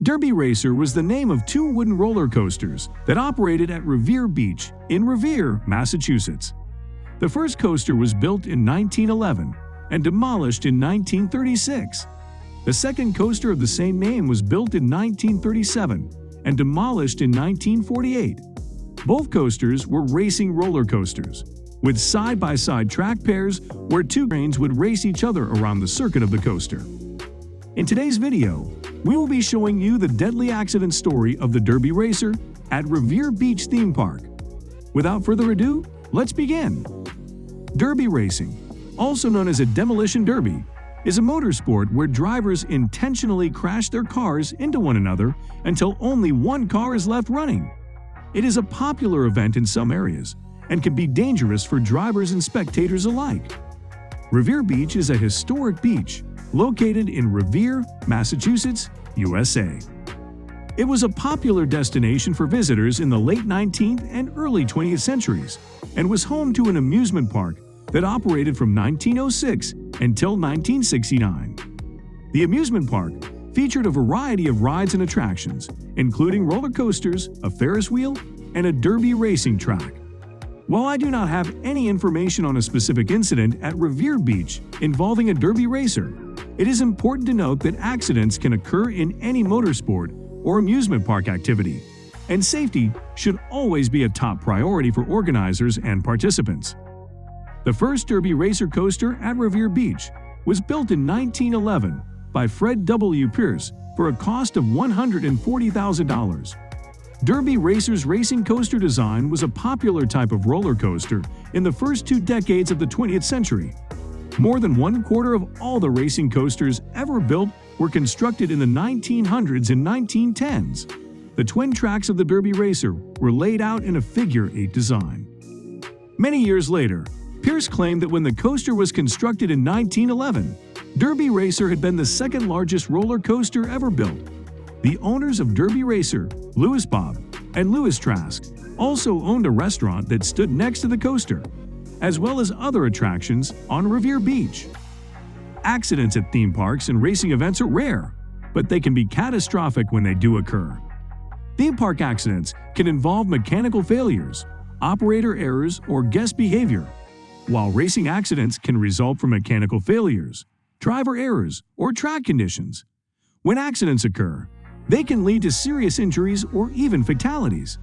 Derby Racer was the name of two wooden roller coasters that operated at Revere Beach in Revere, Massachusetts. The first coaster was built in 1911 and demolished in 1936. The second coaster of the same name was built in 1937 and demolished in 1948. Both coasters were racing roller coasters, with side-by-side track pairs where two trains would race each other around the circuit of the coaster. In today's video, we will be showing you the deadly accident story of the Derby Racer at Revere Beach Theme Park. Without further ado, let's begin. Derby racing, also known as a demolition derby, is a motorsport where drivers intentionally crash their cars into one another until only one car is left running. It is a popular event in some areas and can be dangerous for drivers and spectators alike. Revere Beach is a historic beach located in Revere, Massachusetts, USA. It was a popular destination for visitors in the late 19th and early 20th centuries and was home to an amusement park that operated from 1906 until 1969. The amusement park featured a variety of rides and attractions, including roller coasters, a Ferris wheel, and a derby racing track. While I do not have any information on a specific incident at Revere Beach involving a derby racer, it is important to note that accidents can occur in any motorsport or amusement park activity, and safety should always be a top priority for organizers and participants. The first Derby Racer coaster at Revere Beach was built in 1911 by Fred W. Pierce for a cost of $140,000. Derby Racer's racing coaster design was a popular type of roller coaster in the first 2 decades of the 20th century. More than 1/4 of all the racing coasters ever built were constructed in the 1900s and 1910s. The twin tracks of the Derby Racer were laid out in a figure-8 design. Many years later, Pierce claimed that when the coaster was constructed in 1911, Derby Racer had been the second largest roller coaster ever built. The owners of Derby Racer, Louis Bob and Louis Trask, also owned a restaurant that stood next to the coaster, as well as other attractions on Revere Beach. Accidents at theme parks and racing events are rare, but they can be catastrophic when they do occur. Theme park accidents can involve mechanical failures, operator errors, or guest behavior, while racing accidents can result from mechanical failures, driver errors, or track conditions. When accidents occur, they can lead to serious injuries or even fatalities.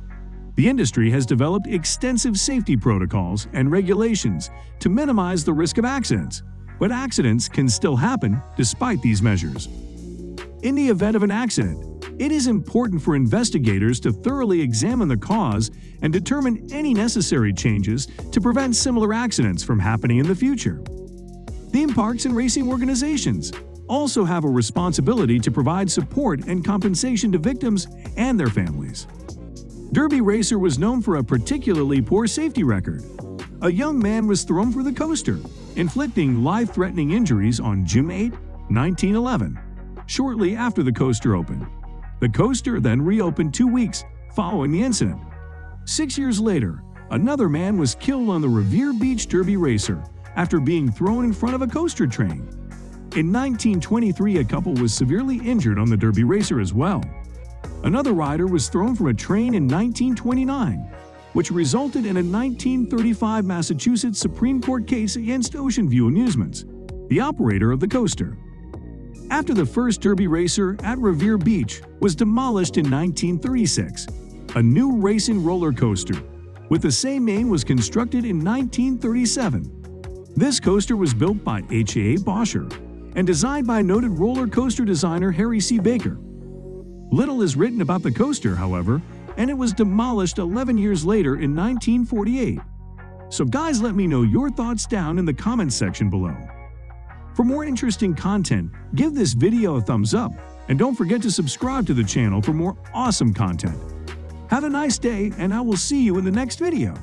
The industry has developed extensive safety protocols and regulations to minimize the risk of accidents, but accidents can still happen despite these measures. In the event of an accident, it is important for investigators to thoroughly examine the cause and determine any necessary changes to prevent similar accidents from happening in the future. Theme parks and racing organizations also have a responsibility to provide support and compensation to victims and their families. Derby Racer was known for a particularly poor safety record. A young man was thrown from the coaster, inflicting life-threatening injuries on June 8, 1911, shortly after the coaster opened. The coaster then reopened 2 weeks following the incident. 6 years later, another man was killed on the Revere Beach Derby Racer after being thrown in front of a coaster train. In 1923, a couple was severely injured on the Derby Racer as well. Another rider was thrown from a train in 1929, which resulted in a 1935 Massachusetts Supreme Court case against Ocean View Amusements, the operator of the coaster. After the first Derby Racer at Revere Beach was demolished in 1936, a new racing roller coaster with the same name was constructed in 1937. This coaster was built by H.A. Boscher and designed by noted roller coaster designer Harry C. Baker. Little is written about the coaster, however, and it was demolished 11 years later in 1948. So guys, let me know your thoughts down in the comments section below. For more interesting content, give this video a thumbs up, and don't forget to subscribe to the channel for more awesome content. Have a nice day, and I will see you in the next video.